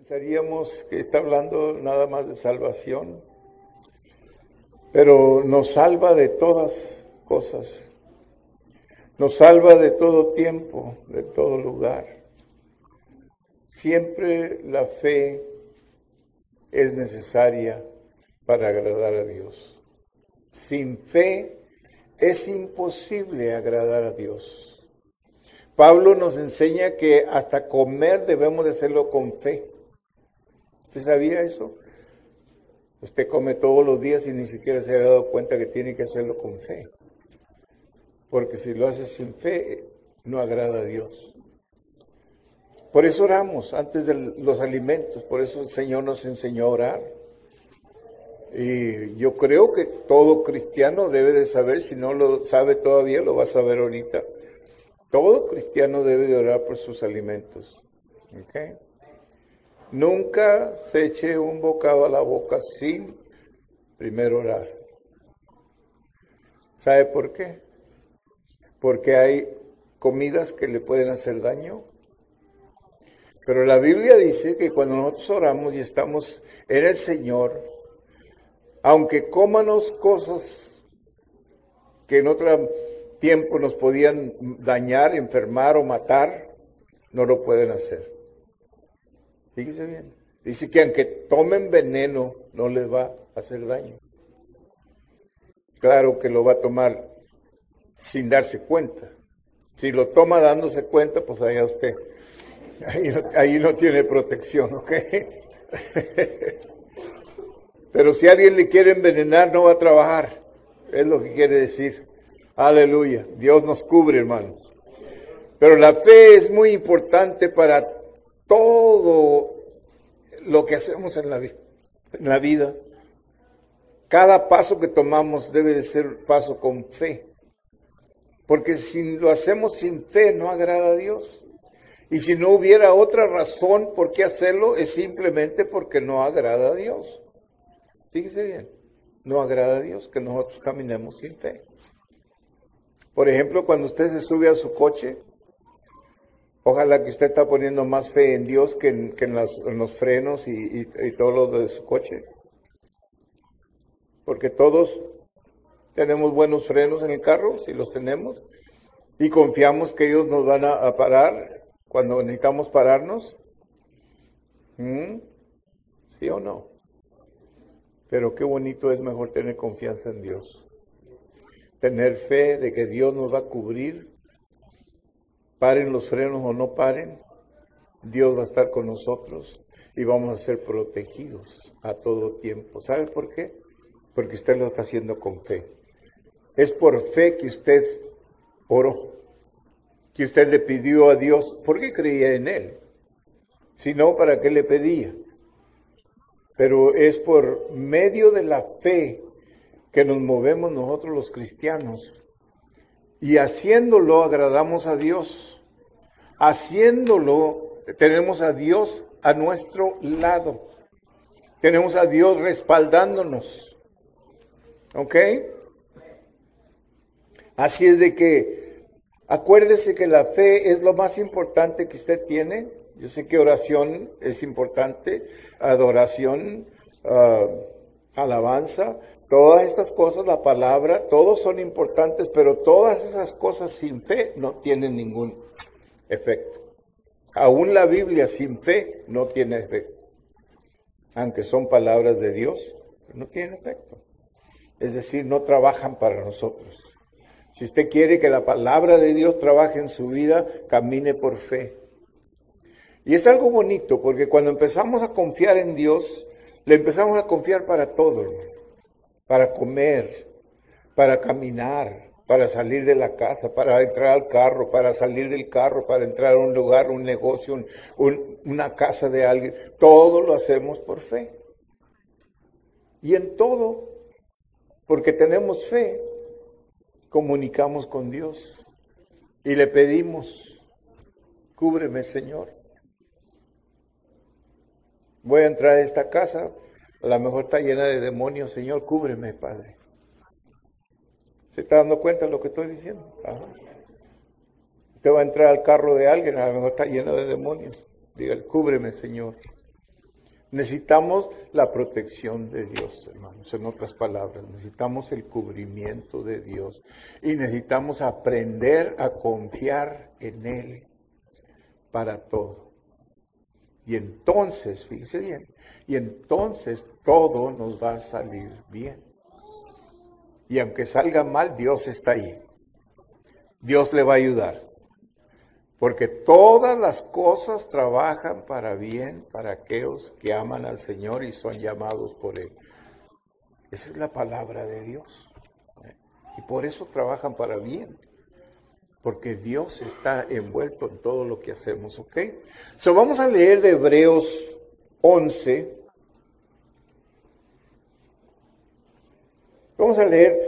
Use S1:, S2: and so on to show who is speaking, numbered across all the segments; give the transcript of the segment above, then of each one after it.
S1: Pensaríamos que está hablando nada más de salvación, pero nos salva de todas cosas. Nos salva de todo tiempo, de todo lugar. Siempre la fe es necesaria para agradar a Dios. Sin fe es imposible agradar a Dios. Pablo nos enseña que hasta comer debemos de hacerlo con fe. ¿Usted sabía eso? Usted come todos los días y ni siquiera se había dado cuenta que tiene que hacerlo con fe. Porque si lo hace sin fe, no agrada a Dios. Por eso oramos antes de los alimentos, por eso el Señor nos enseñó a orar. Y yo creo que todo cristiano debe de saber, si no lo sabe todavía, lo va a saber ahorita. Todo cristiano debe de orar por sus alimentos. ¿Okay? Nunca se eche un bocado a la boca sin primero orar. ¿Sabe por qué? Porque hay comidas que le pueden hacer daño. Pero la Biblia dice que cuando nosotros oramos y estamos en el Señor, aunque cómanos cosas que en otro tiempo nos podían dañar, enfermar o matar, no lo pueden hacer. Fíjese bien. Dice que aunque tomen veneno, no les va a hacer daño. Claro que lo va a tomar sin darse cuenta. Si lo toma dándose cuenta, pues allá usted. Ahí no tiene protección, ¿ok? Pero si alguien le quiere envenenar, no va a trabajar. Es lo que quiere decir. Aleluya. Dios nos cubre, hermanos. Pero la fe es muy importante para todo lo que hacemos en la vida. Cada paso que tomamos debe de ser paso con fe. Porque si lo hacemos sin fe, no agrada a Dios. Y si no hubiera otra razón por qué hacerlo, es simplemente porque no agrada a Dios. Fíjese bien, no agrada a Dios que nosotros caminemos sin fe. Por ejemplo, cuando usted se sube a su coche, ojalá que usted está poniendo más fe en Dios que en los frenos y todo lo de su coche. Porque todos tenemos buenos frenos en el carro, si los tenemos, y confiamos que ellos nos van a parar cuando necesitamos pararnos. ¿Sí o no? Pero qué bonito es mejor tener confianza en Dios. Tener fe de que Dios nos va a cubrir. Paren los frenos o no paren, Dios va a estar con nosotros y vamos a ser protegidos a todo tiempo. ¿Sabe por qué? Porque usted lo está haciendo con fe. Es por fe que usted oró, que usted le pidió a Dios, porque creía en Él. Si no, ¿para qué le pedía? Pero es por medio de la fe que nos movemos nosotros los cristianos. Y haciéndolo agradamos a Dios. Haciéndolo tenemos a Dios a nuestro lado. Tenemos a Dios respaldándonos. ¿Ok? Así es de que acuérdese que la fe es lo más importante que usted tiene. Yo sé que oración es importante, adoración, alabanza, todas estas cosas, la palabra, todos son importantes, pero todas esas cosas sin fe no tienen ningún efecto. Aún la Biblia sin fe no tiene efecto. Aunque son palabras de Dios, no tienen efecto. Es decir, no trabajan para nosotros. Si usted quiere que la palabra de Dios trabaje en su vida, camine por fe. Y es algo bonito, porque cuando empezamos a confiar en Dios, le empezamos a confiar para todo, hermano. Para comer, para caminar, para salir de la casa, para entrar al carro, para salir del carro, para entrar a un lugar, un negocio, una casa de alguien. Todo lo hacemos por fe. Y en todo, porque tenemos fe, comunicamos con Dios y le pedimos, cúbreme, Señor. Voy a entrar a esta casa, a lo mejor está llena de demonios, Señor, cúbreme, Padre. ¿Se está dando cuenta de lo que estoy diciendo? Ajá. Usted va a entrar al carro de alguien, a lo mejor está lleno de demonios. Dígale, cúbreme, Señor. Necesitamos la protección de Dios, hermanos. En otras palabras, necesitamos el cubrimiento de Dios. Y necesitamos aprender a confiar en Él para todo. Y entonces, fíjese bien, y entonces todo nos va a salir bien. Y aunque salga mal, Dios está ahí. Dios le va a ayudar. Porque todas las cosas trabajan para bien para aquellos que aman al Señor y son llamados por Él. Esa es la palabra de Dios. Y por eso trabajan para bien. Porque Dios está envuelto en todo lo que hacemos, ¿ok? So vamos a leer de Hebreos 11. Vamos a leer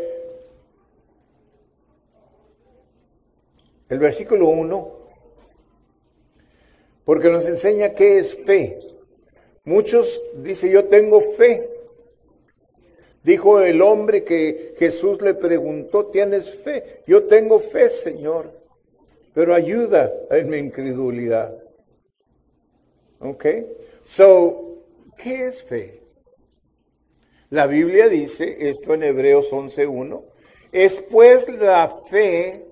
S1: el versículo 1. Porque nos enseña qué es fe. Muchos dicen, yo tengo fe. Dijo el hombre que Jesús le preguntó, ¿tienes fe? Yo tengo fe, Señor, pero ayuda en mi incredulidad. ¿Ok? So, ¿qué es fe? La Biblia dice, esto en Hebreos 11:1, es pues la fe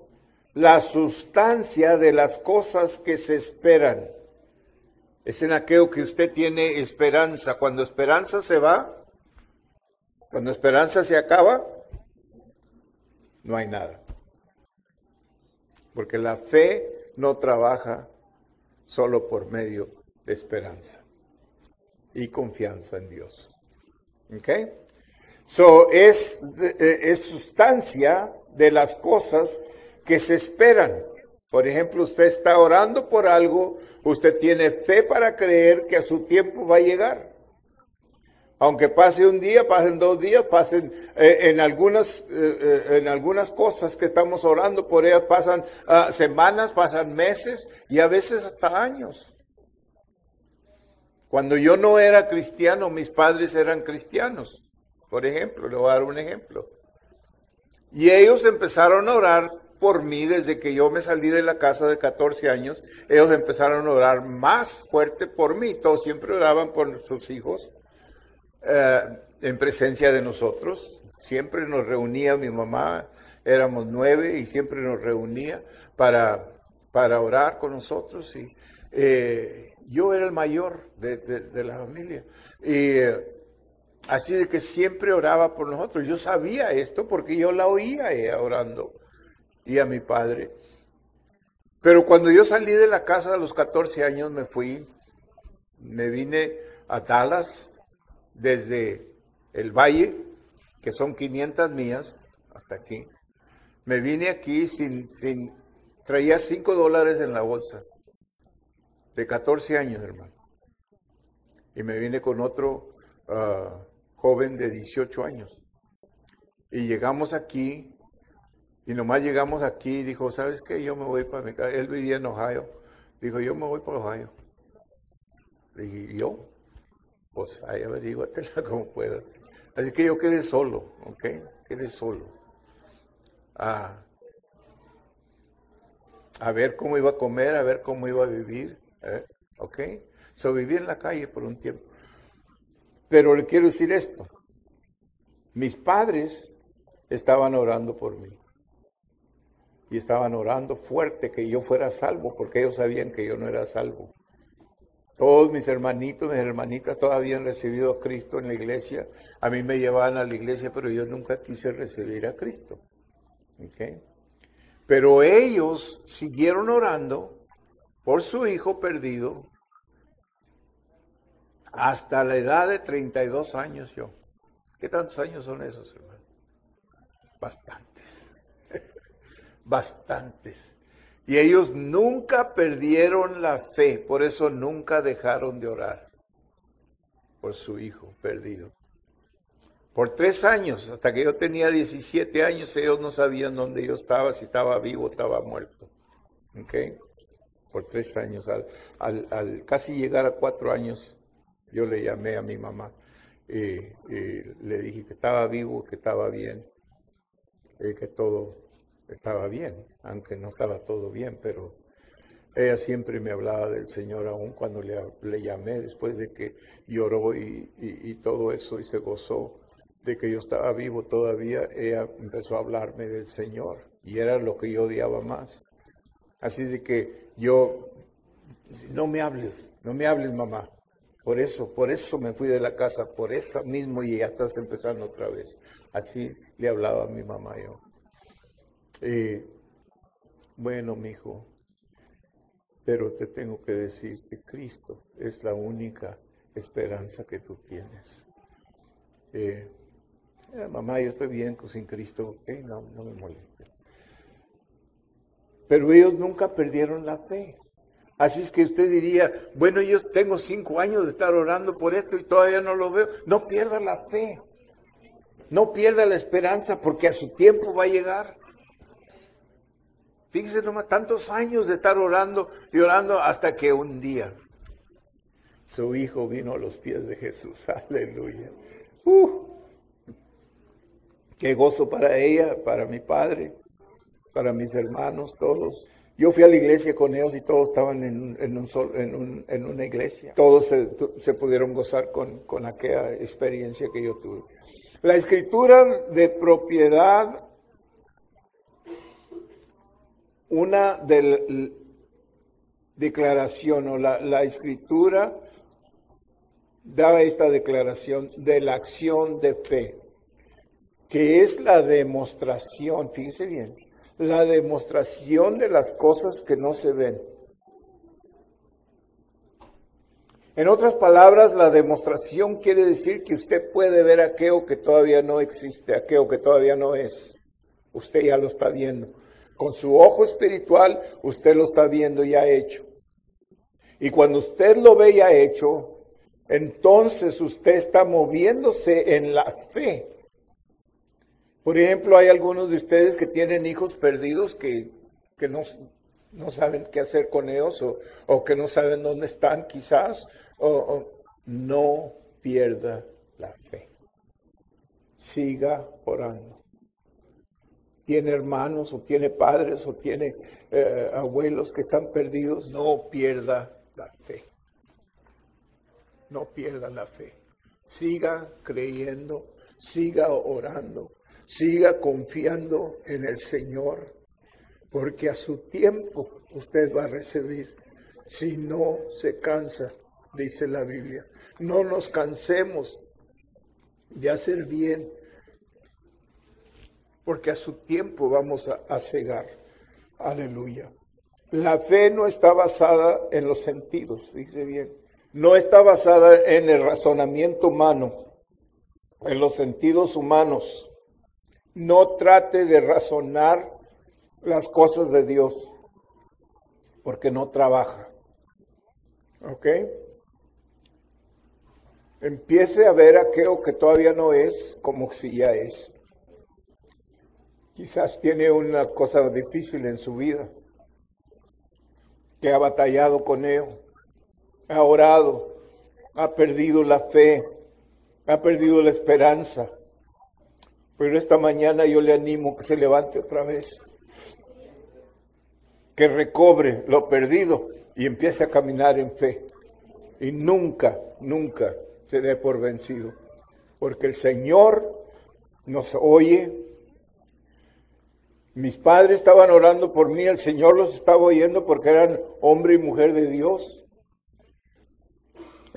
S1: la sustancia de las cosas que se esperan. Es en aquello que usted tiene esperanza. Cuando esperanza se va, cuando esperanza se acaba, no hay nada. Porque la fe no trabaja solo por medio de esperanza y confianza en Dios. ¿Ok? So, es sustancia de las cosas que se esperan. Por ejemplo, usted está orando por algo, usted tiene fe para creer que a su tiempo va a llegar. Aunque pase un día, pasen 2 días, pasen en algunas cosas que estamos orando por ellas, pasan semanas, pasan meses y a veces hasta años. Cuando yo no era cristiano, mis padres eran cristianos. Por ejemplo, le voy a dar un ejemplo. Y ellos empezaron a orar por mí desde que yo me salí de la casa de 14 años. Ellos empezaron a orar más fuerte por mí. Todos siempre oraban por sus hijos en presencia de nosotros. Siempre nos reunía mi mamá, éramos 9 y siempre nos reunía para orar con nosotros. Y yo era el mayor de la familia. Y así de que siempre oraba por nosotros. Yo sabía esto porque yo la oía a ella orando y a mi padre. Pero cuando yo salí de la casa a los 14 años me vine a Dallas desde el valle, que son 500 millas hasta aquí. Me vine aquí traía $5 en la bolsa, de 14 años, hermano. Y me vine con otro joven de 18 años. Y llegamos aquí. Y nomás llegamos aquí y dijo, ¿sabes qué? Yo me voy para mi casa. Él vivía en Ohio. Dijo, yo me voy para Ohio. Le dije, ¿yo? Pues ahí averíguatela como puedas. Así que yo quedé solo, ¿ok? Quedé solo. A ver cómo iba a comer, a ver cómo iba a vivir. ¿Ok? So viví en la calle por un tiempo. Pero le quiero decir esto. Mis padres estaban orando por mí. Y estaban orando fuerte que yo fuera salvo, porque ellos sabían que yo no era salvo. Todos mis hermanitos, mis hermanitas, todos habían recibido a Cristo en la iglesia. A mí me llevaban a la iglesia, pero yo nunca quise recibir a Cristo. ¿Okay? Pero ellos siguieron orando por su hijo perdido hasta la edad de 32 años yo. ¿Qué tantos años son esos, hermano? Bastantes. Bastantes. Y ellos nunca perdieron la fe, por eso nunca dejaron de orar por su hijo perdido. Por 3 años, hasta que yo tenía 17 años, ellos no sabían dónde yo estaba, si estaba vivo o estaba muerto. ¿Ok? Por 3 años. Al casi llegar a 4 años, yo le llamé a mi mamá y le dije que estaba vivo, que estaba bien, que todo estaba bien, aunque no estaba todo bien, pero Ella siempre me hablaba del Señor, aún cuando le llamé, después de que lloró y todo eso y se gozó de que yo estaba vivo todavía. Ella empezó a hablarme del Señor y era lo que yo odiaba más. Así de que yo, no me hables mamá. Por eso me fui de la casa, por eso mismo, y ya estás empezando otra vez. Así le hablaba a mi mamá yo. Bueno, mijo, pero te tengo que decir que Cristo es la única esperanza que tú tienes. Mamá, yo estoy bien sin Cristo, ¿ok? No me moleste. Pero ellos nunca perdieron la fe. Así es que usted diría, bueno, yo tengo 5 años de estar orando por esto y todavía no lo veo. No pierda la fe. No pierda la esperanza, porque a su tiempo va a llegar. Fíjese nomás, tantos años de estar orando y orando hasta que un día su hijo vino a los pies de Jesús. Aleluya. Qué gozo para ella, para mi padre, para mis hermanos, todos. Yo fui a la iglesia con ellos y todos estaban en una iglesia. Todos se pudieron gozar con aquella experiencia que yo tuve. La escritura de propiedad, una declaración, o la escritura daba esta declaración de la acción de fe, que es la demostración, fíjese bien, la demostración de las cosas que no se ven. En otras palabras, la demostración quiere decir que usted puede ver aquello que todavía no existe, aquello que todavía no es. Usted ya lo está viendo. Con su ojo espiritual, usted lo está viendo ya hecho. Y cuando usted lo ve ya hecho, entonces usted está moviéndose en la fe. Por ejemplo, hay algunos de ustedes que tienen hijos perdidos que no saben qué hacer con ellos o que no saben dónde están quizás. No pierda la fe. Siga orando. Tiene hermanos o tiene padres o tiene abuelos que están perdidos. No pierda la fe. No pierda la fe. Siga creyendo, siga orando, siga confiando en el Señor, porque a su tiempo usted va a recibir. Si no se cansa, dice la Biblia. No nos cansemos de hacer bien, porque a su tiempo vamos a cegar. Aleluya. La fe no está basada en los sentidos, dice bien. No está basada en el razonamiento humano, en los sentidos humanos. No trate de razonar las cosas de Dios, porque no trabaja. ¿Ok? Empiece a ver aquello que todavía no es como si ya es. Quizás tiene una cosa difícil en su vida, que ha batallado con ello, ha orado, ha perdido la fe, ha perdido la esperanza. Pero esta mañana yo le animo que se levante otra vez, que recobre lo perdido y empiece a caminar en fe. Y nunca se dé por vencido, porque el Señor nos oye. Mis padres estaban orando por mí, el Señor los estaba oyendo porque eran hombre y mujer de Dios.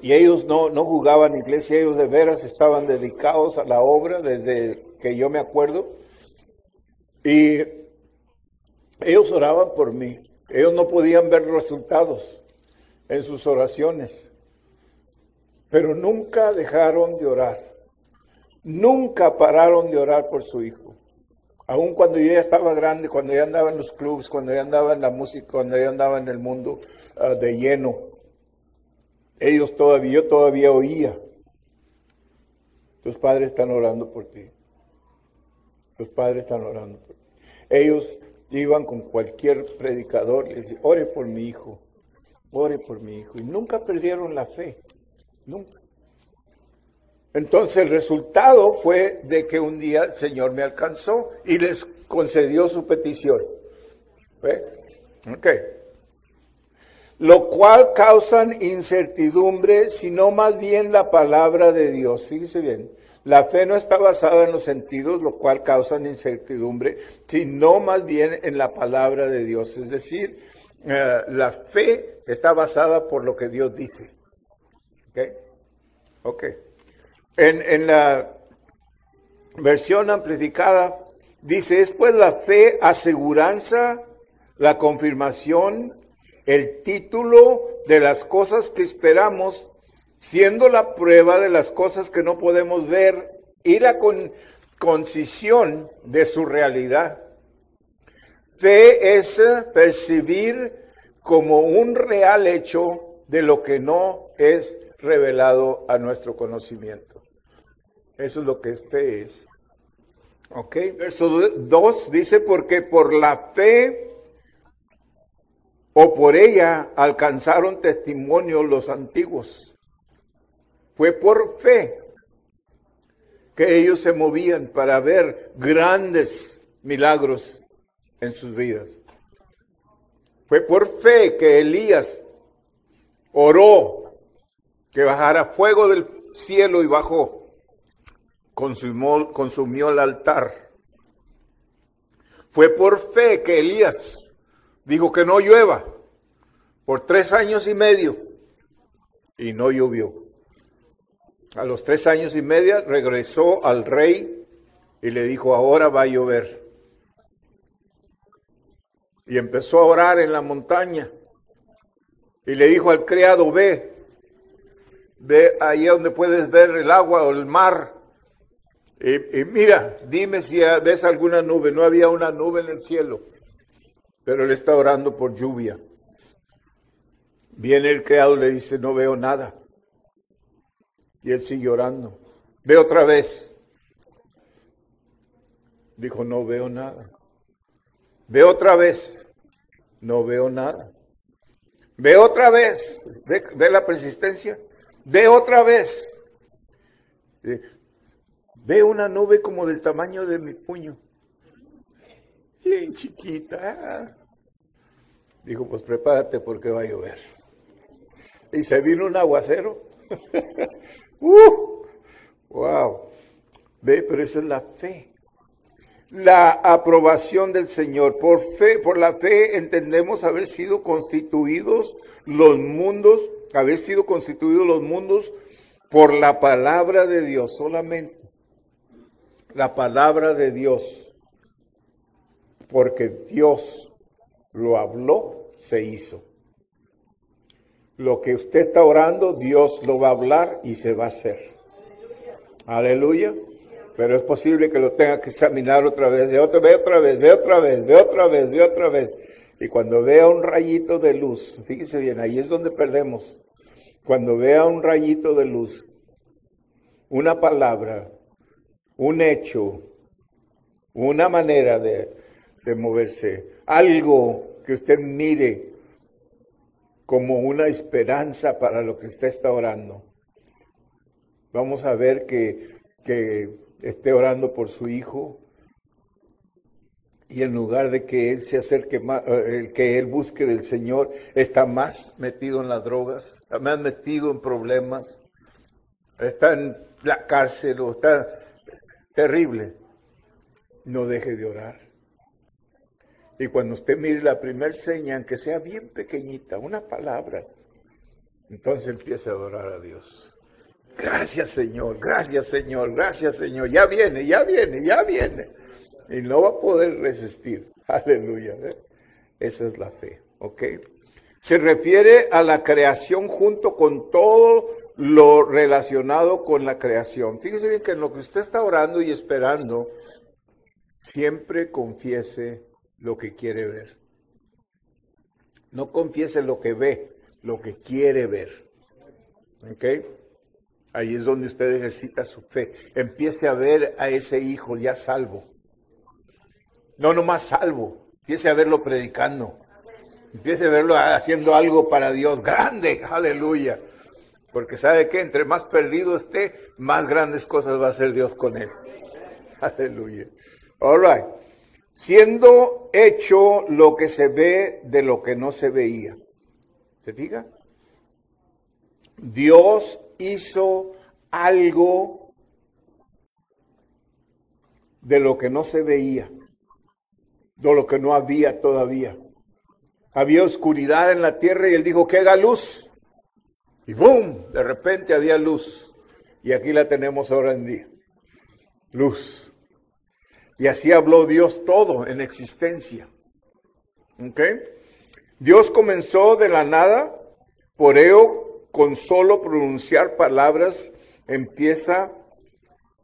S1: Y ellos no jugaban iglesia, ellos de veras estaban dedicados a la obra desde que yo me acuerdo. Y ellos oraban por mí. Ellos no podían ver resultados en sus oraciones, pero nunca dejaron de orar. Nunca pararon de orar por su hijo. Aun cuando yo ya estaba grande, cuando ya andaba en los clubes, cuando ya andaba en la música, cuando ya andaba en el mundo de lleno, yo todavía oía. Tus padres están orando por ti. Tus padres están orando por ti. Ellos iban con cualquier predicador, les decían, ore por mi hijo, ore por mi hijo. Y nunca perdieron la fe, nunca. Entonces el resultado fue de que un día el Señor me alcanzó y les concedió su petición. ¿Ve? Ok. lo cual causan incertidumbre, sino más bien la palabra de Dios. Fíjese bien, la fe no está basada en los sentidos, lo cual causan incertidumbre, sino más bien en la palabra de Dios. Es decir, la fe está basada por lo que Dios dice. ¿Ok? En la versión amplificada dice, es pues la fe aseguranza, la confirmación, el título de las cosas que esperamos, siendo la prueba de las cosas que no podemos ver y la concisión de su realidad. Fe es percibir como un real hecho de lo que no es revelado a nuestro conocimiento. Eso es lo que fe es. Ok, verso 2 dice, porque por la fe o por ella alcanzaron testimonio los antiguos. Fue por fe que ellos se movían para ver grandes milagros en sus vidas. Fue por fe que Elías oró que bajara fuego del cielo y bajó, consumió el altar. Fue por fe que Elías dijo que no llueva por 3 años y medio y no llovió. A los 3 años y medio regresó al rey y le dijo, ahora va a llover. Y empezó a orar en la montaña y le dijo al criado, ve ahí donde puedes ver el agua o el mar. Y mira, dime si ves alguna nube. No había una nube en el cielo, pero él está orando por lluvia. Viene el criado y le dice, no veo nada. Y él sigue orando. Ve otra vez. Dijo, no veo nada. Ve otra vez. No veo nada. Ve otra vez. Ve la persistencia. Ve otra vez. Ve una nube como del tamaño de mi puño. Bien chiquita. Dijo, pues prepárate porque va a llover. Y se vino un aguacero. Wow. Ve, pero esa es la fe. La aprobación del Señor. Por la fe entendemos haber sido constituidos los mundos por la palabra de Dios solamente. La palabra de Dios. Porque Dios lo habló, se hizo. Lo que usted está orando, Dios lo va a hablar y se va a hacer. Aleluya. Pero es posible que lo tenga que examinar otra vez, ve otra vez. Y cuando vea un rayito de luz, fíjese bien, ahí es donde perdemos. Cuando vea un rayito de luz, una palabra, un hecho, una manera de moverse, algo que usted mire como una esperanza para lo que usted está orando. Vamos a ver que esté orando por su hijo y en lugar de que él se acerque más, que él busque del Señor, está más metido en las drogas, está más metido en problemas, está en la cárcel o está terrible. No deje de orar. Y cuando usted mire la primera señal, que sea bien pequeñita, una palabra, entonces empiece a adorar a Dios. Gracias Señor, gracias Señor, gracias Señor. Ya viene. Y no va a poder resistir. Aleluya. Esa es la fe. ¿Ok? Se refiere a la creación junto con todo lo relacionado con la creación. Fíjese bien que en lo que usted está orando y esperando, siempre confiese lo que quiere ver. No confiese lo que ve, lo que quiere ver. ¿Ok? Ahí es donde usted ejercita su fe. Empiece a ver a ese hijo ya salvo. No nomás salvo. Empiece a verlo predicando. Empiece a verlo haciendo algo para Dios grande. Aleluya. Porque ¿sabe qué? Entre más perdido esté, más grandes cosas va a hacer Dios con él. Aleluya. All right. Siendo hecho lo que se ve de lo que no se veía. ¿Se fija? Dios hizo algo de lo que no se veía, de lo que no había todavía. Había oscuridad en la tierra y Él dijo que haga luz. Y ¡boom! De repente había luz. Y aquí la tenemos ahora en día. Luz. Y así habló Dios todo en existencia. ¿Ok? Dios comenzó de la nada. Por ello, con solo pronunciar palabras, empieza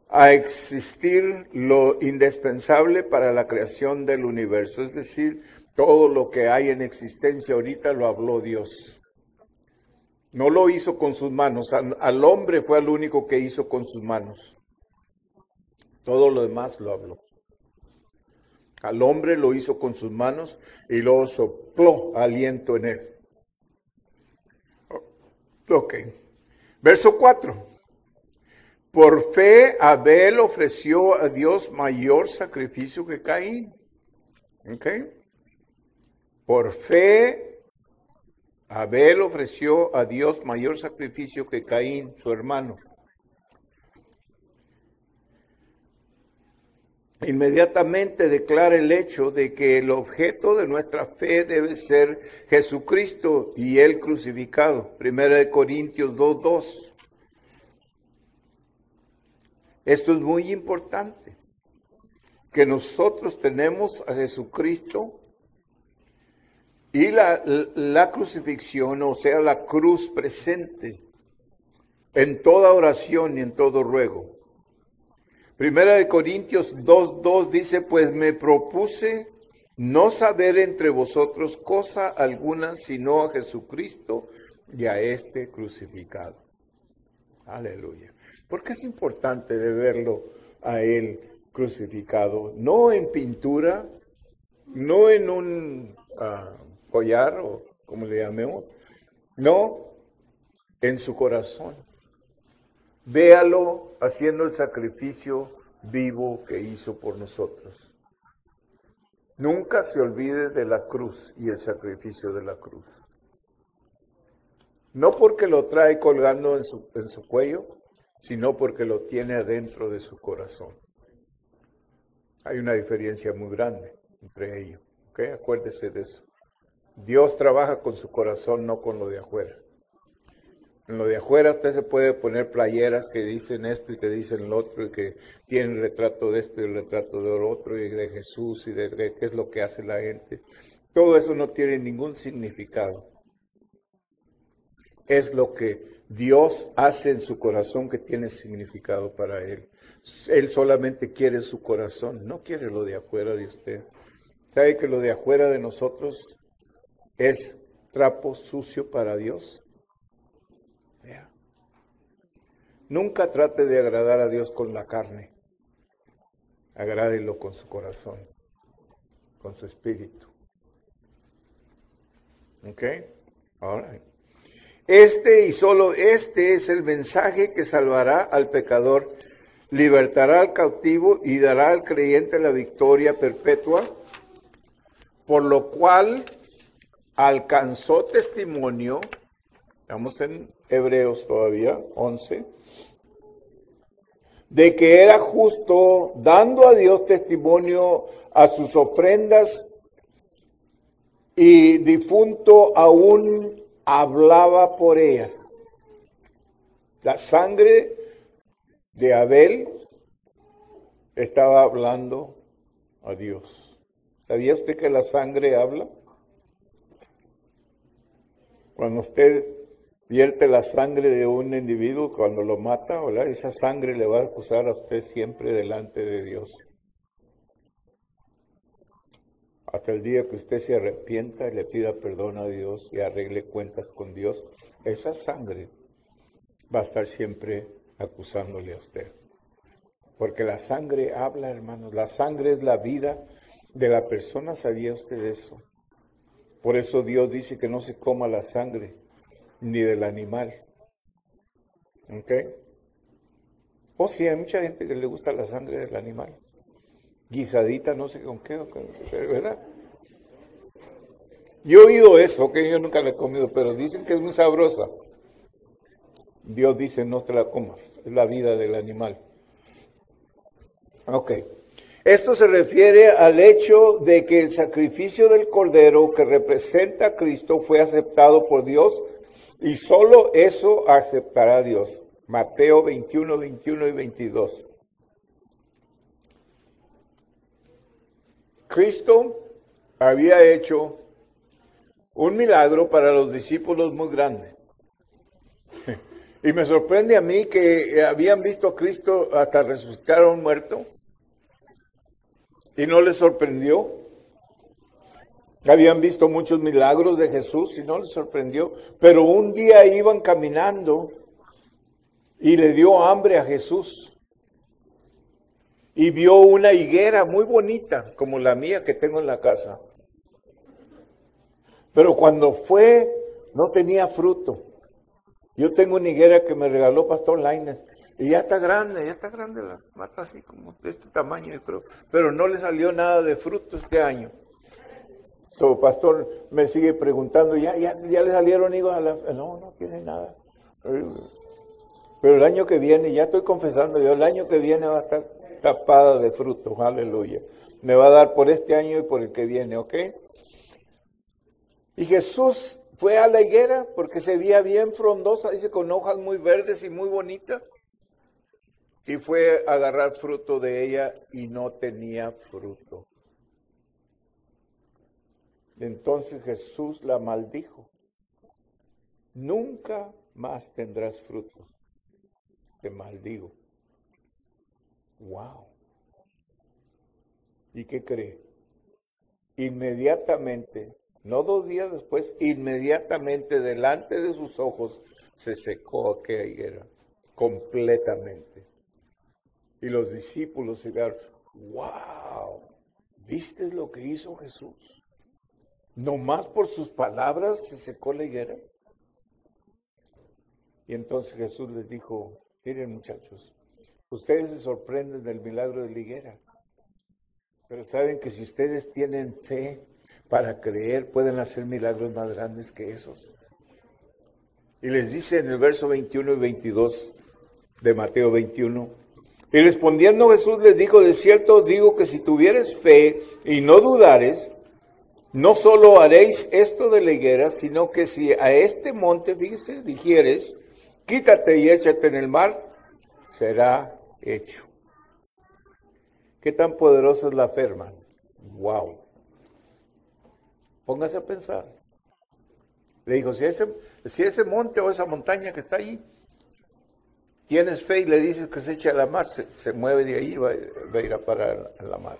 S1: a existir lo indispensable para la creación del universo. Es decir, todo lo que hay en existencia ahorita lo habló Dios. No lo hizo con sus manos. Al hombre fue el único que hizo con sus manos. Todo lo demás lo habló. Al hombre lo hizo con sus manos y luego sopló aliento en él. Ok. Verso 4. Por fe Abel ofreció a Dios mayor sacrificio que Caín. Ok. Por fe Abel ofreció a Dios mayor sacrificio que Caín, su hermano. Inmediatamente declara el hecho de que el objeto de nuestra fe debe ser Jesucristo y Él crucificado. 1 Corintios 2:2. Esto es muy importante, que nosotros tenemos a Jesucristo y la crucifixión, o sea, la cruz presente en toda oración y en todo ruego. 1 Corintios 2:2 dice, pues me propuse no saber entre vosotros cosa alguna, sino a Jesucristo y a este crucificado. Aleluya. Porque es importante de verlo a Él crucificado, no en pintura, no en un collar o como le llamemos, no, en su corazón. Véalo haciendo el sacrificio vivo que hizo por nosotros. Nunca se olvide de la cruz y el sacrificio de la cruz. No porque lo trae colgando en su cuello, sino porque lo tiene adentro de su corazón. Hay una diferencia muy grande entre ellos. ¿Ok? Acuérdese de eso. Dios trabaja con su corazón, no con lo de afuera. En lo de afuera usted se puede poner playeras que dicen esto y que dicen lo otro y que tienen retrato de esto y el retrato de lo otro y de Jesús y de qué es lo que hace la gente. Todo eso no tiene ningún significado. Es lo que Dios hace en su corazón que tiene significado para Él. Él solamente quiere su corazón, no quiere lo de afuera de usted. ¿Sabe que lo de afuera de nosotros es trapo sucio para Dios? Nunca trate de agradar a Dios con la carne. Agrádelo con su corazón, con su espíritu. ¿Ok? Ahora, y solo este es el mensaje que salvará al pecador, libertará al cautivo y dará al creyente la victoria perpetua, por lo cual alcanzó testimonio. Estamos en Hebreos todavía, 11. De que era justo, dando a Dios testimonio a sus ofrendas, y difunto aún hablaba por ellas. La sangre de Abel estaba hablando a Dios. ¿Sabía usted que la sangre habla? Cuando usted vierte la sangre de un individuo, cuando lo mata, ¿verdad? Esa sangre le va a acusar a usted siempre delante de Dios. Hasta el día que usted se arrepienta y le pida perdón a Dios y arregle cuentas con Dios, esa sangre va a estar siempre acusándole a usted. Porque la sangre habla, hermanos. La sangre es la vida de la persona. ¿Sabía usted eso? Por eso Dios dice que no se coma la sangre ni del animal. ¿Ok? Oh, sí, hay mucha gente que le gusta la sangre del animal. Guisadita, no sé con qué, ¿verdad? Yo he oído eso, que yo nunca la he comido, pero dicen que es muy sabrosa. Dios dice, no te la comas, es la vida del animal. Ok. Esto se refiere al hecho de que el sacrificio del cordero que representa a Cristo fue aceptado por Dios y solo eso aceptará Dios. Mateo 21, 21 y 22. Cristo había hecho un milagro para los discípulos muy grande. Y me sorprende a mí que habían visto a Cristo hasta resucitar a un muerto y no les sorprendió. Habían visto muchos milagros de Jesús y no les sorprendió. Pero un día iban caminando y le dio hambre a Jesús. Y vio una higuera muy bonita, como la mía que tengo en la casa. Pero cuando fue, no tenía fruto. Yo tengo una higuera que me regaló Pastor Lainez. Y ya está grande la mata así como de este tamaño, yo creo. Pero no le salió nada de fruto este año. So, Pastor me sigue preguntando, ¿ya le salieron higos a la...? No tiene nada. Pero el año que viene, ya estoy confesando yo, el año que viene va a estar tapada de frutos, aleluya. Me va a dar por este año y por el que viene, ¿ok? Y Jesús fue a la higuera porque se veía bien frondosa, dice, con hojas muy verdes y muy bonitas. Y fue a agarrar fruto de ella y no tenía fruto. Entonces Jesús la maldijo. Nunca más tendrás fruto. Te maldigo. Wow. ¿Y qué cree? Inmediatamente, no 2 días después, inmediatamente delante de sus ojos se secó aquella higuera completamente. Y los discípulos se quedaron, wow, ¿viste lo que hizo Jesús? Nomás por sus palabras se secó la higuera. Y entonces Jesús les dijo, miren muchachos, ustedes se sorprenden del milagro de la higuera, pero saben que si ustedes tienen fe para creer, pueden hacer milagros más grandes que esos. Y les dice en el verso 21 y 22 de Mateo 21, y respondiendo Jesús les dijo, de cierto os digo que si tuvieres fe y no dudares, no solo haréis esto de la higuera, sino que si a este monte, fíjese, dijeres, quítate y échate en el mar, será hecho. ¿Qué tan poderosa es la fe, hermano? Wow. Póngase a pensar. Le dijo, si ese monte o esa montaña que está ahí, tienes fe y le dices que se eche a la mar, se mueve de ahí y va a ir a parar a la mar.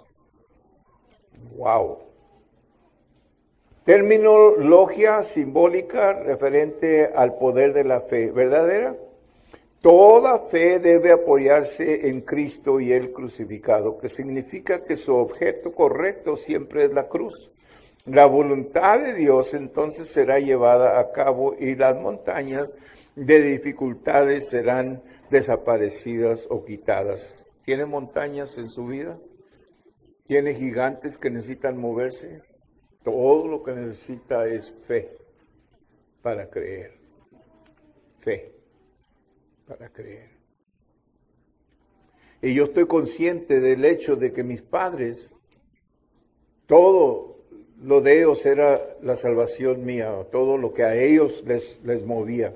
S1: Wow. Terminología simbólica referente al poder de la fe verdadera. Toda fe debe apoyarse en Cristo y Él crucificado, que significa que su objeto correcto siempre es la cruz. La voluntad de Dios entonces será llevada a cabo y las montañas de dificultades serán desaparecidas o quitadas. ¿Tiene montañas en su vida? ¿Tiene gigantes que necesitan moverse? Todo lo que necesita es fe para creer. Fe para creer. Y yo estoy consciente del hecho de que mis padres, todo lo de ellos era la salvación mía, todo lo que a ellos les movía,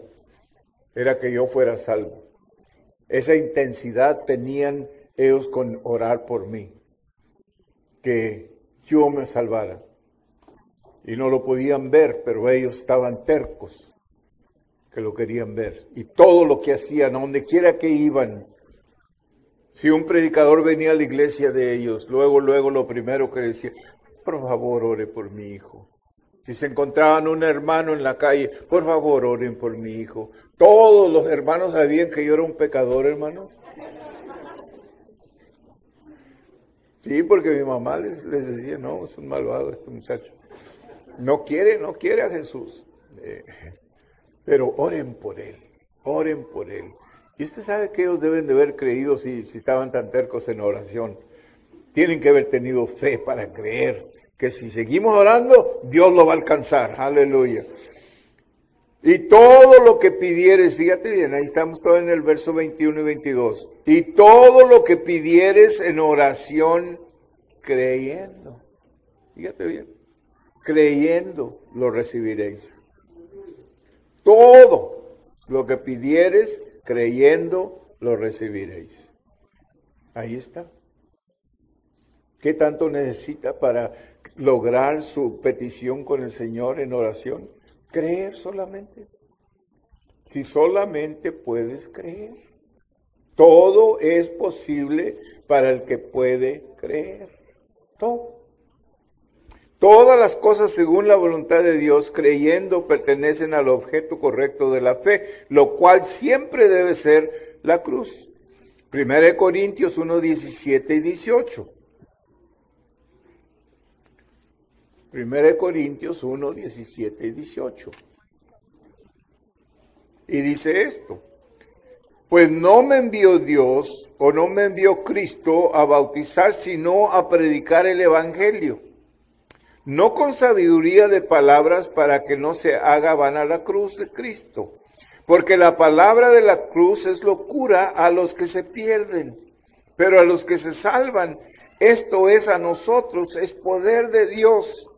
S1: era que yo fuera salvo. Esa intensidad tenían ellos con orar por mí, que yo me salvara. Y no lo podían ver, pero ellos estaban tercos que lo querían ver. Y todo lo que hacían, a donde quiera que iban, si un predicador venía a la iglesia de ellos, luego lo primero que decía, por favor, ore por mi hijo. Si se encontraban un hermano en la calle, por favor, oren por mi hijo. Todos los hermanos sabían que yo era un pecador, hermano. Sí, porque mi mamá les decía, no, es un malvado este muchacho. No quiere a Jesús. Pero oren por él, oren por él. Y usted sabe que ellos deben de haber creído si estaban tan tercos en oración. Tienen que haber tenido fe para creer que si seguimos orando, Dios lo va a alcanzar. Aleluya. Y todo lo que pidieres, fíjate bien, ahí estamos todos en el verso 21 y 22. Y todo lo que pidieres en oración, creyendo. Fíjate bien, creyendo lo recibiréis. Todo lo que pidieres, creyendo lo recibiréis. Ahí está. ¿Qué tanto necesita para lograr su petición con el Señor en oración? Creer solamente. Si solamente puedes creer. Todo es posible para el que puede creer. Todo. Todas las cosas según la voluntad de Dios, creyendo, pertenecen al objeto correcto de la fe, lo cual siempre debe ser la cruz. 1 Corintios 1, 17 y 18. 1 Corintios 1, 17 y 18. Y dice esto: pues no me envió Dios o no me envió Cristo a bautizar, sino a predicar el evangelio. No con sabiduría de palabras para que no se haga vana la cruz de Cristo. Porque la palabra de la cruz es locura a los que se pierden. Pero a los que se salvan, esto es a nosotros, es poder de Dios.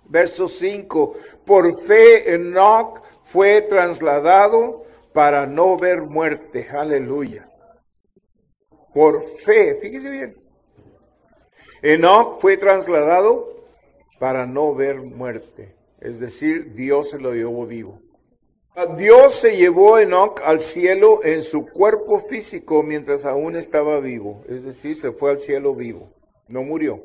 S1: Verso 5. Por fe Enoc fue trasladado para no ver muerte. Aleluya. Por fe, fíjese bien. Enoc fue trasladado para no ver muerte. Es decir, Dios se lo llevó vivo. Dios se llevó a Enoc al cielo en su cuerpo físico mientras aún estaba vivo. Es decir, se fue al cielo vivo. No murió.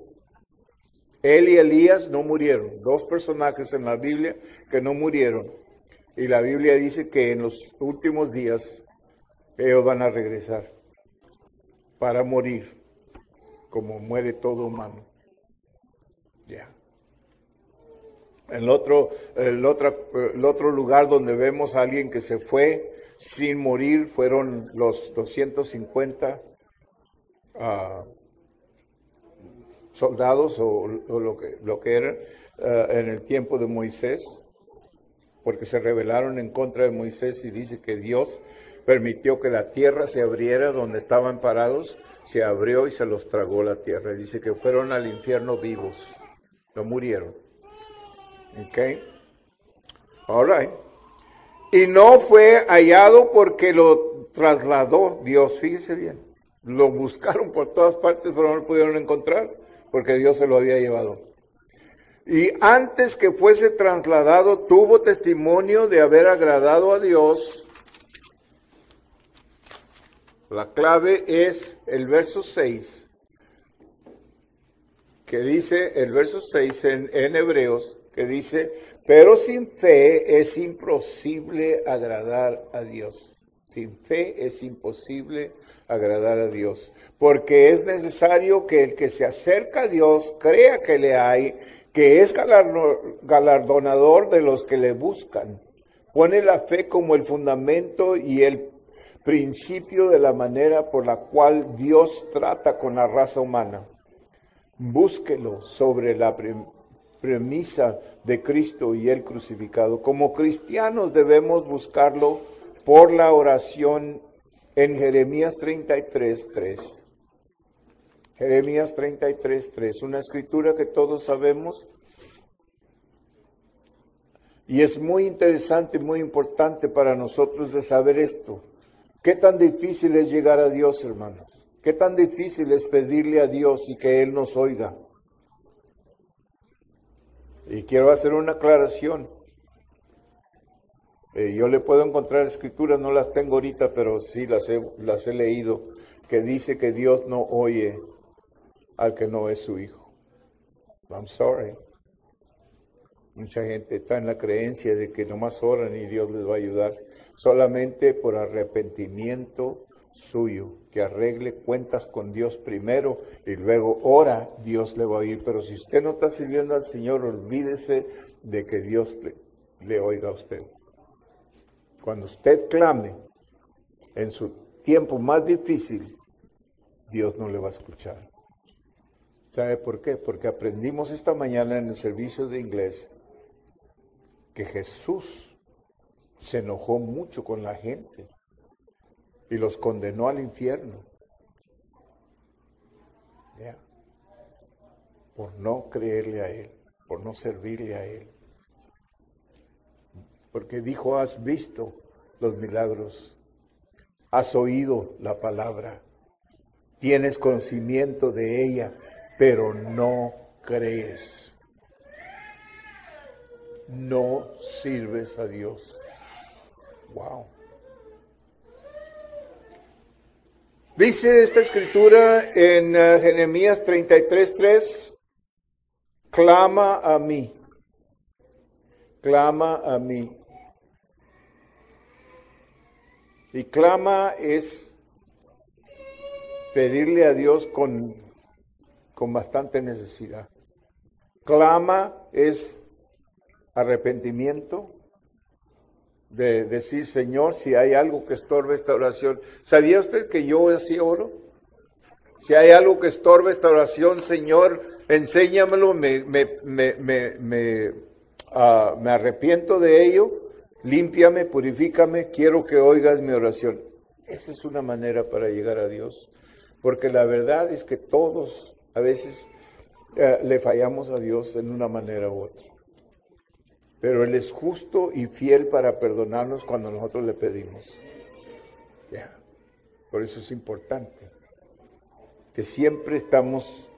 S1: Él y Elías no murieron. Dos personajes en la Biblia que no murieron. Y la Biblia dice que en los últimos días ellos van a regresar para morir, como muere todo humano. Ya. El otro lugar donde vemos a alguien que se fue sin morir fueron los 250 soldados o lo que eran en el tiempo de Moisés, porque se rebelaron en contra de Moisés y dice que Dios permitió que la tierra se abriera donde estaban parados, se abrió y se los tragó la tierra. Dice que fueron al infierno vivos, no murieron. ¿Ok? All right. Y no fue hallado porque lo trasladó Dios, fíjese bien. Lo buscaron por todas partes, pero no lo pudieron encontrar porque Dios se lo había llevado. Y antes que fuese trasladado, tuvo testimonio de haber agradado a Dios. La clave es el verso 6, que dice, el verso 6 en Hebreos, que dice, pero sin fe es imposible agradar a Dios. Sin fe es imposible agradar a Dios, porque es necesario que el que se acerca a Dios crea que le hay, que es galardonador de los que le buscan. Pone la fe como el fundamento y el principio de la manera por la cual Dios trata con la raza humana. Búsquelo sobre la premisa de Cristo y el crucificado. Como cristianos debemos buscarlo por la oración en Jeremías 33:3. Jeremías 33:3, una escritura que todos sabemos. Y es muy interesante, muy importante para nosotros de saber esto. ¿Qué tan difícil es llegar a Dios, hermanos? ¿Qué tan difícil es pedirle a Dios y que Él nos oiga? Y quiero hacer una aclaración. Yo le puedo encontrar escrituras, no las tengo ahorita, pero sí las he leído, que dice que Dios no oye al que no es su hijo. I'm sorry. Mucha gente está en la creencia de que nomás oran y Dios les va a ayudar. Solamente por arrepentimiento suyo, que arregle cuentas con Dios primero y luego ora, Dios le va a oír. Pero si usted no está sirviendo al Señor, olvídese de que Dios le oiga a usted. Cuando usted clame en su tiempo más difícil, Dios no le va a escuchar. ¿Sabe por qué? Porque aprendimos esta mañana en el servicio de inglés que Jesús se enojó mucho con la gente y los condenó al infierno. Yeah. Por no creerle a Él, por no servirle a Él. Porque dijo, has visto los milagros, has oído la palabra, tienes conocimiento de ella, pero no crees. No sirves a Dios. Wow. Dice esta escritura en Jeremías 33:3, clama a mí, clama a mí. Y clama es pedirle a Dios con bastante necesidad. Clama es arrepentimiento, de decir, Señor, si hay algo que estorbe esta oración. ¿Sabía usted que yo así oro? Si hay algo que estorbe esta oración, Señor, enséñamelo, me arrepiento de ello, límpiame, purifícame, quiero que oigas mi oración. Esa es una manera para llegar a Dios, porque la verdad es que todos a veces le fallamos a Dios en una manera u otra. Pero Él es justo y fiel para perdonarnos cuando nosotros le pedimos. Por eso es importante que siempre estamos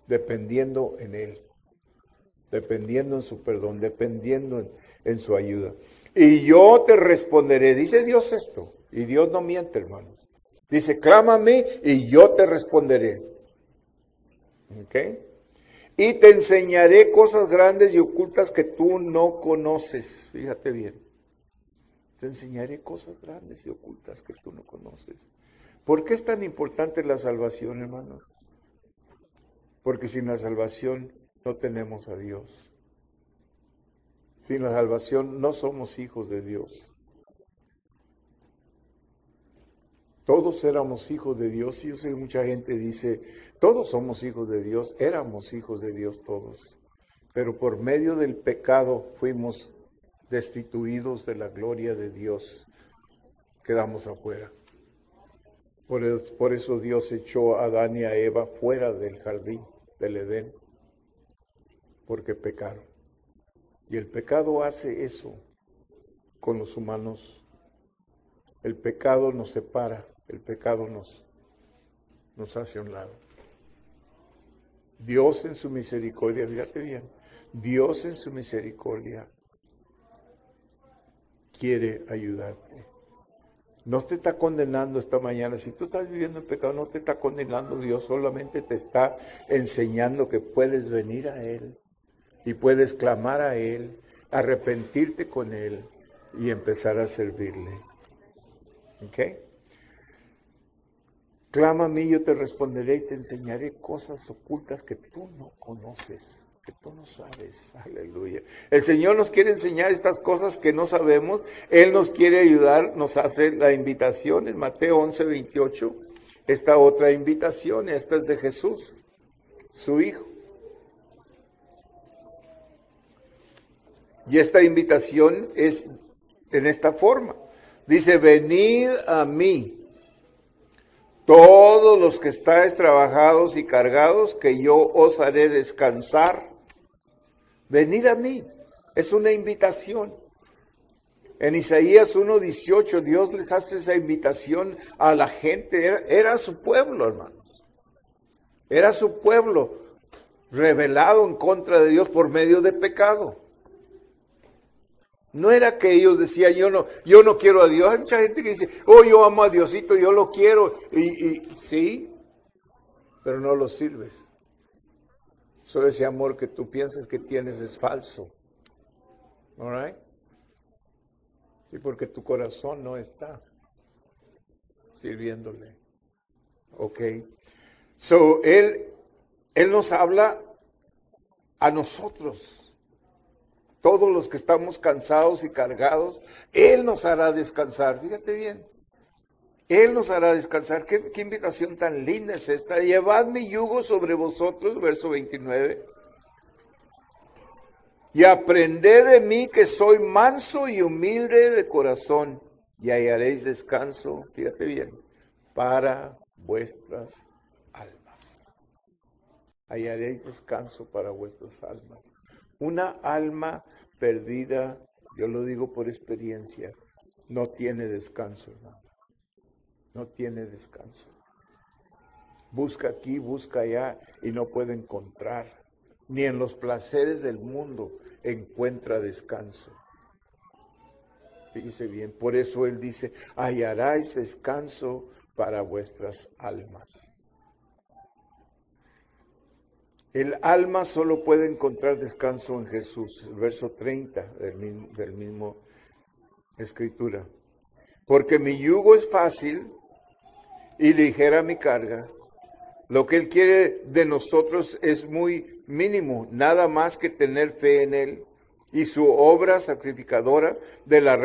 S1: dependiendo en Él, dependiendo en su perdón, dependiendo en su ayuda. Y yo te responderé, dice Dios esto, y Dios no miente, hermanos. Dice, clámame y yo te responderé. ¿Ok? Y te enseñaré cosas grandes y ocultas que tú no conoces. Fíjate bien. Te enseñaré cosas grandes y ocultas que tú no conoces. ¿Por qué es tan importante la salvación, hermanos? Porque sin la salvación no tenemos a Dios. Sin la salvación no somos hijos de Dios. Todos éramos hijos de Dios. Y yo sé que mucha gente dice, todos somos hijos de Dios, éramos hijos de Dios todos. Pero por medio del pecado fuimos destituidos de la gloria de Dios. Quedamos afuera. Por eso Dios echó a Adán y a Eva fuera del jardín del Edén. Porque pecaron. Y el pecado hace eso con los humanos. El pecado nos separa. El pecado nos hace a un lado. Dios en su misericordia, fíjate bien, Dios en su misericordia quiere ayudarte. No te está condenando esta mañana. Si tú estás viviendo en pecado, no te está condenando Dios, solamente te está enseñando que puedes venir a Él y puedes clamar a Él, arrepentirte con Él y empezar a servirle. ¿Ok? Clama a mí, yo te responderé y te enseñaré cosas ocultas que tú no conoces, que tú no sabes. Aleluya. El Señor nos quiere enseñar estas cosas que no sabemos. Él nos quiere ayudar, nos hace la invitación en Mateo 11:28. Esta otra invitación, esta es de Jesús, su Hijo. Y esta invitación es en esta forma. Dice, venid a mí, todos los que estáis trabajados y cargados, que yo os haré descansar. Venid a mí. Es una invitación. En Isaías 1:18, Dios les hace esa invitación a la gente. Era su pueblo, hermanos. Era su pueblo rebelado en contra de Dios por medio de pecado. No era que ellos decían, yo no quiero a Dios. Hay mucha gente que dice, oh, yo amo a Diosito, yo lo quiero. Y sí, pero no lo sirves. Solo ese amor que tú piensas que tienes es falso. All right? Sí, porque tu corazón no está sirviéndole. Ok. So, Él nos habla a nosotros. Todos los que estamos cansados y cargados, Él nos hará descansar. Fíjate bien. Él nos hará descansar. ¿Qué invitación tan linda es esta? Llevad mi yugo sobre vosotros, verso 29. Y aprended de mí que soy manso y humilde de corazón, y hallaréis descanso, fíjate bien, para vuestras almas. Hallaréis descanso para vuestras almas. Una alma perdida, yo lo digo por experiencia, no tiene descanso, hermano. No tiene descanso. Busca aquí, busca allá y no puede encontrar. Ni en los placeres del mundo encuentra descanso. Fíjese bien, por eso él dice, hallaréis descanso para vuestras almas. El alma solo puede encontrar descanso en Jesús. El verso 30 del mismo escritura. Porque mi yugo es fácil y ligera mi carga. Lo que Él quiere de nosotros es muy mínimo, nada más que tener fe en Él y su obra sacrificadora de la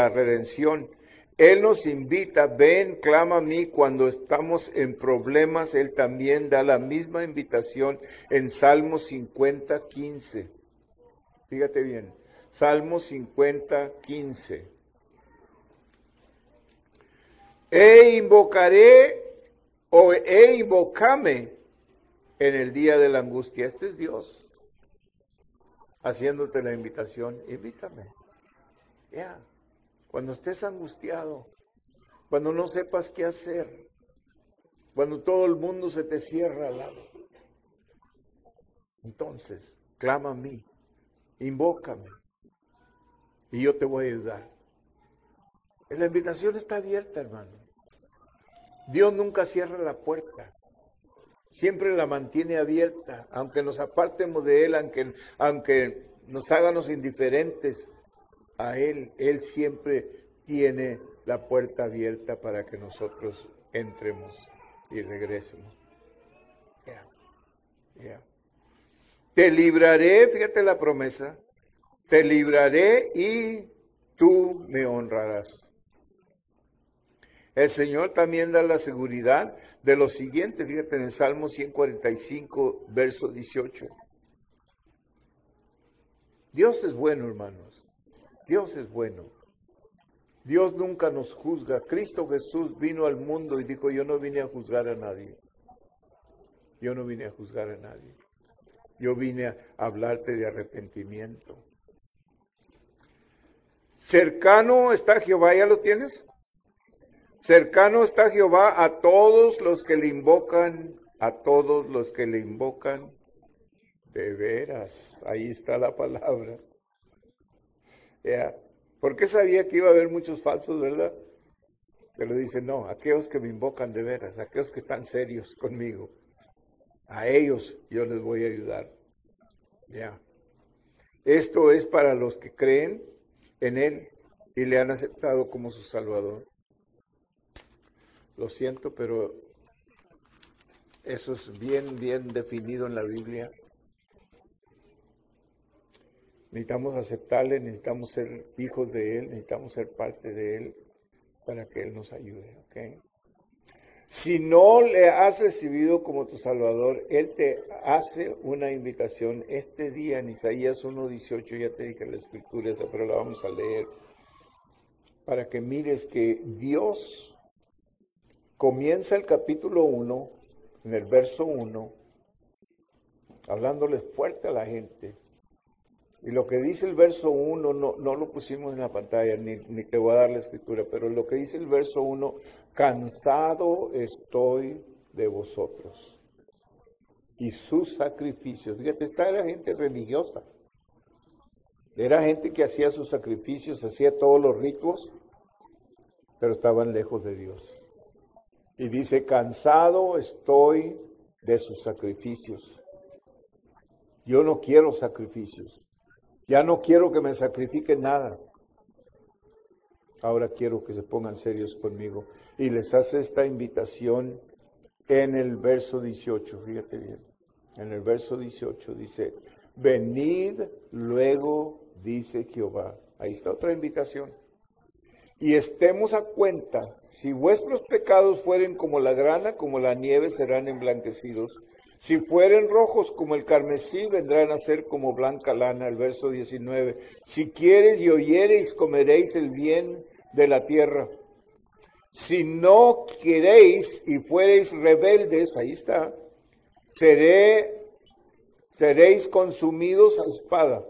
S1: redención. Él nos invita, ven, clama a mí cuando estamos en problemas. Él también da la misma invitación en Salmo 50, 15. Fíjate bien, Salmo 50, 15. Invócame en el día de la angustia. Este es Dios haciéndote la invitación. Invítame. Ya. Cuando estés angustiado, cuando no sepas qué hacer, cuando todo el mundo se te cierra al lado, entonces clama a mí, invócame y yo te voy a ayudar. La invitación está abierta, hermano. Dios nunca cierra la puerta. Siempre la mantiene abierta, aunque nos apartemos de Él, aunque nos háganos indiferentes a Él, Él siempre tiene la puerta abierta para que nosotros entremos y regresemos. Te libraré, fíjate la promesa, te libraré y tú me honrarás. El Señor también da la seguridad de lo siguiente, fíjate en el Salmo 145, verso 18. Dios es bueno, hermanos. Dios es bueno. Dios nunca nos juzga. Cristo Jesús vino al mundo y dijo, yo no vine a juzgar a nadie. Yo no vine a juzgar a nadie. Yo vine a hablarte de arrepentimiento. Cercano está Jehová, ¿ya lo tienes? Cercano está Jehová a todos los que le invocan, a todos los que le invocan. De veras, ahí está la palabra. Porque sabía que iba a haber muchos falsos, ¿verdad? Pero dice, no, aquellos que me invocan de veras, aquellos que están serios conmigo, a ellos yo les voy a ayudar. Esto es para los que creen en Él y le han aceptado como su Salvador. Lo siento, pero eso es bien definido en la Biblia. Necesitamos aceptarle, necesitamos ser hijos de Él, necesitamos ser parte de Él para que Él nos ayude, ¿ok? Si no le has recibido como tu Salvador, Él te hace una invitación este día en Isaías 1:18, ya te dije la escritura esa, pero la vamos a leer, para que mires que Dios comienza el capítulo 1, en el verso 1, hablándole fuerte a la gente. Y lo que dice el verso 1, no lo pusimos en la pantalla, ni te voy a dar la escritura, pero lo que dice el verso 1, cansado estoy de vosotros y sus sacrificios. Fíjate, esta era gente religiosa. Era gente que hacía sus sacrificios, hacía todos los ritos, pero estaban lejos de Dios. Y dice, cansado estoy de sus sacrificios. Yo no quiero sacrificios. Ya no quiero que me sacrifiquen nada. Ahora quiero que se pongan serios conmigo. Y les hace esta invitación en el verso 18. Fíjate bien. En el verso 18 dice, venid luego, dice Jehová. Ahí está otra invitación. y estemos a cuenta, si vuestros pecados fueren como la grana, como la nieve serán emblanquecidos. Si fueren rojos como el carmesí, vendrán a ser como blanca lana. El verso 19. Si quieres y oyereis, comeréis el bien de la tierra. Si no queréis y fuereis rebeldes, ahí está, seréis consumidos a espada,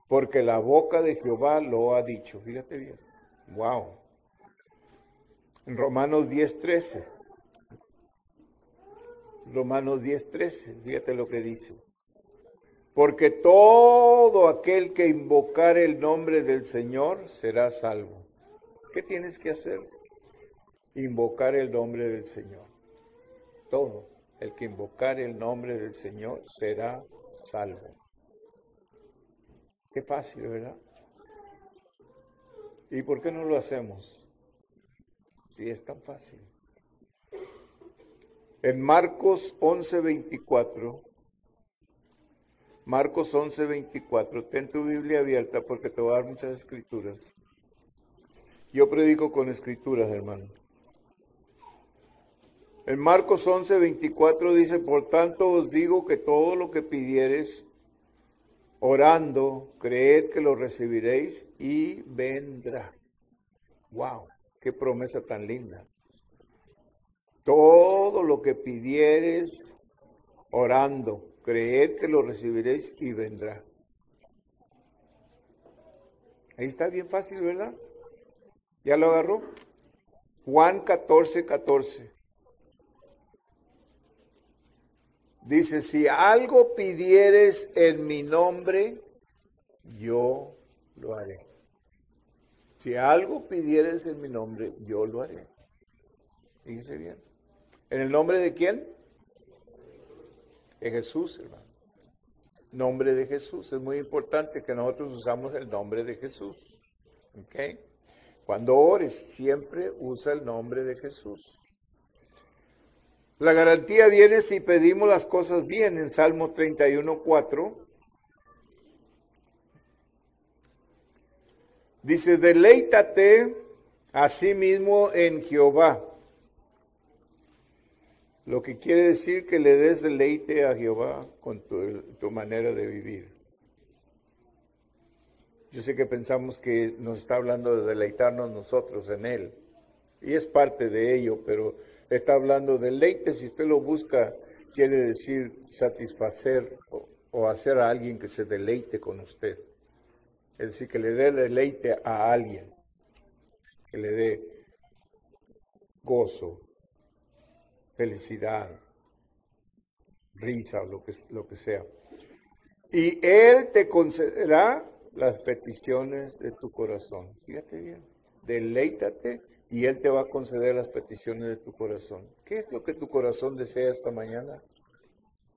S1: porque la boca de Jehová lo ha dicho. Fíjate bien. Wow. En Romanos 10:13. Romanos 10:13. Fíjate lo que dice. Porque todo aquel que invocare el nombre del Señor será salvo. ¿Qué tienes que hacer? Invocar el nombre del Señor. Todo el que invocare el nombre del Señor será salvo. Qué fácil, ¿verdad? ¿Y por qué no lo hacemos? Si es tan fácil. En Marcos 11:24, Marcos 11:24, ten tu Biblia abierta porque te voy a dar muchas escrituras. Yo predico con escrituras, hermano. En Marcos 11:24 dice, por tanto os digo que todo lo que pidiereis orando, creed que lo recibiréis y vendrá. ¡Wow! ¡Qué promesa tan linda! Todo lo que pidiereis orando, creed que lo recibiréis y vendrá. Ahí está bien fácil, ¿verdad? ¿Ya lo agarró? Juan 14:14. Dice, si algo pidieres en mi nombre, yo lo haré. Si algo pidieres en mi nombre, yo lo haré. Fíjese bien. ¿En el nombre de quién? De Jesús, hermano. Nombre de Jesús. Es muy importante que nosotros usamos el nombre de Jesús. ¿Ok? Cuando ores, siempre usa el nombre de Jesús. La garantía viene si pedimos las cosas bien. En Salmo 31:4 dice, deleítate asimismo en Jehová. Lo que quiere decir que le des deleite a Jehová con tu manera de vivir. Yo sé que pensamos que nos está hablando de deleitarnos nosotros en Él. Y es parte de ello, pero está hablando de deleite. Si usted lo busca, quiere decir satisfacer o hacer a alguien que se deleite con usted. Es decir, que le dé deleite a alguien, que le dé gozo, felicidad, risa, lo que sea. Y Él te concederá las peticiones de tu corazón. Fíjate bien, deleítate y Él te va a conceder las peticiones de tu corazón. ¿Qué es lo que tu corazón desea esta mañana?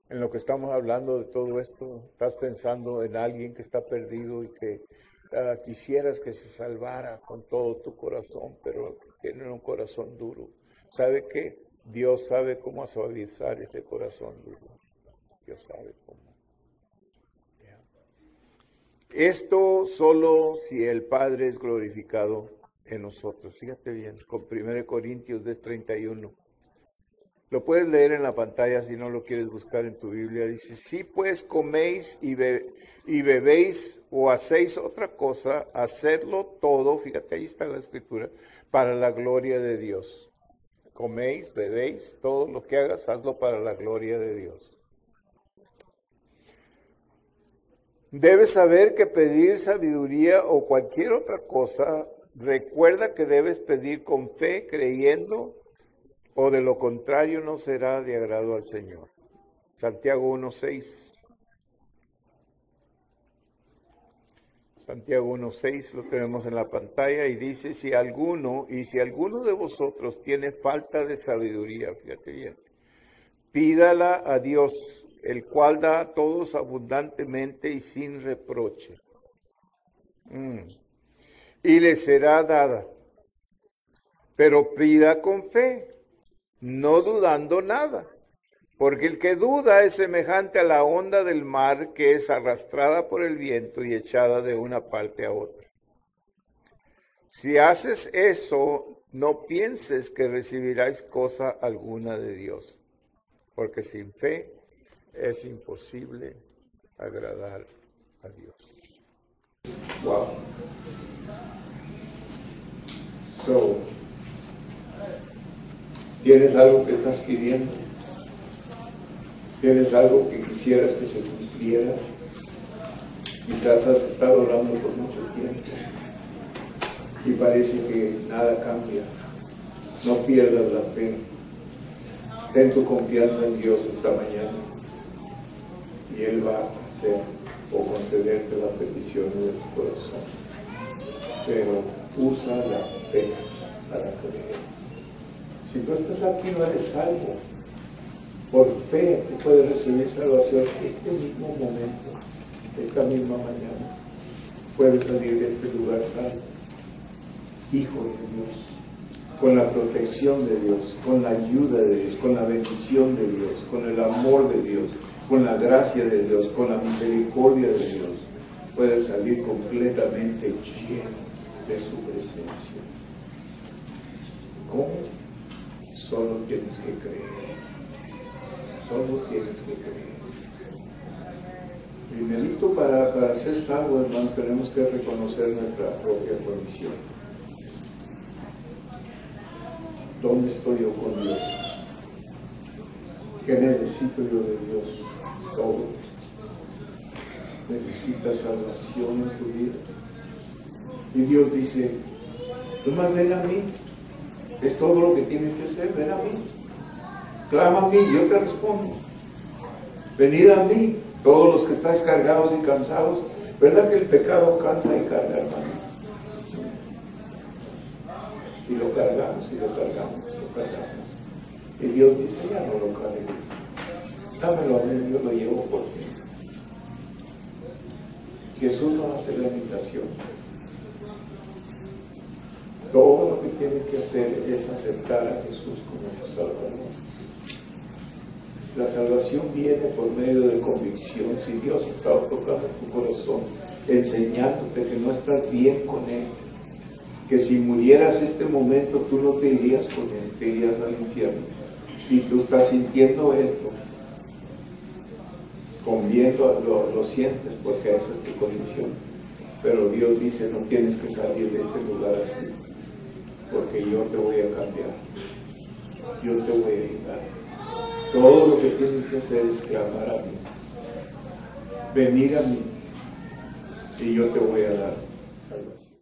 S1: En lo que estamos hablando de todo esto, estás pensando en alguien que está perdido y que quisieras que se salvara con todo tu corazón, pero tiene un corazón duro. ¿Sabe qué? Dios sabe cómo suavizar ese corazón duro. Dios sabe cómo. Esto solo si el Padre es glorificado en nosotros. Fíjate bien, con 1 Corintios 10:31. Lo puedes leer en la pantalla si no lo quieres buscar en tu Biblia. Dice, si pues coméis y bebéis o hacéis otra cosa, hacedlo todo, fíjate, ahí está la escritura, para la gloria de Dios. Coméis, bebéis, todo lo que hagas, hazlo para la gloria de Dios. Debes saber que pedir sabiduría o cualquier otra cosa, recuerda que debes pedir con fe, creyendo, o de lo contrario no será de agrado al Señor. Santiago 1:6. Santiago 1:6 lo tenemos en la pantalla y dice, si alguno de vosotros tiene falta de sabiduría, fíjate bien, pídala a Dios, el cual da a todos abundantemente y sin reproche. Y le será dada. Pero pida con fe, no dudando nada. Porque el que duda es semejante a la onda del mar que es arrastrada por el viento y echada de una parte a otra. Si haces eso, no pienses que recibirás cosa alguna de Dios, porque sin fe es imposible agradar a Dios. Wow. So, ¿tienes algo que estás pidiendo? ¿Tienes algo que quisieras que se cumpliera? Quizás has estado orando por mucho tiempo y parece que nada cambia. No pierdas la fe. Ten tu confianza en Dios esta mañana y Él va a hacer o concederte las peticiones de tu corazón. Pero usa la fe para creer. Si tú estás aquí no eres salvo, por fe tú puedes recibir salvación este mismo momento, esta misma mañana. Puedes salir de este lugar salvo, hijo de Dios, con la protección de Dios, con la ayuda de Dios, con la bendición de Dios, con el amor de Dios, con la gracia de Dios, con la misericordia de Dios. Puedes salir completamente lleno de su presencia. ¿Cómo? Solo tienes que creer. Solo tienes que creer. Primerito, para ser salvo, hermano, tenemos que reconocer nuestra propia condición. ¿Dónde estoy yo con Dios? ¿Qué necesito yo de Dios? Todo. Necesitas salvación en tu vida. Y Dios dice, tú más ven a mí. Es todo lo que tienes que hacer, ven a mí. Clama a mí, yo te respondo. Venid a mí, todos los que estáis cargados y cansados. ¿Verdad que el pecado cansa y carga, hermano? Y lo cargamos, y lo cargamos, lo cargamos. Y Dios dice, ya no lo cargues. Dámelo a mí, yo lo llevo por ti. Jesús nos hace la invitación. Todo lo que tienes que hacer es aceptar a Jesús como tu Salvador. La salvación viene por medio de convicción. Si Dios está tocando tu corazón, enseñándote que no estás bien con Él, que si murieras este momento tú no te irías con Él, te irías al infierno. Y tú estás sintiendo esto, lo sientes porque esa es tu condición. Pero Dios dice, no tienes que salir de este lugar así, porque yo te voy a cambiar, yo te voy a ayudar. Todo lo que tienes que hacer es clamar a mí, venir a mí, y yo te voy a dar salvación.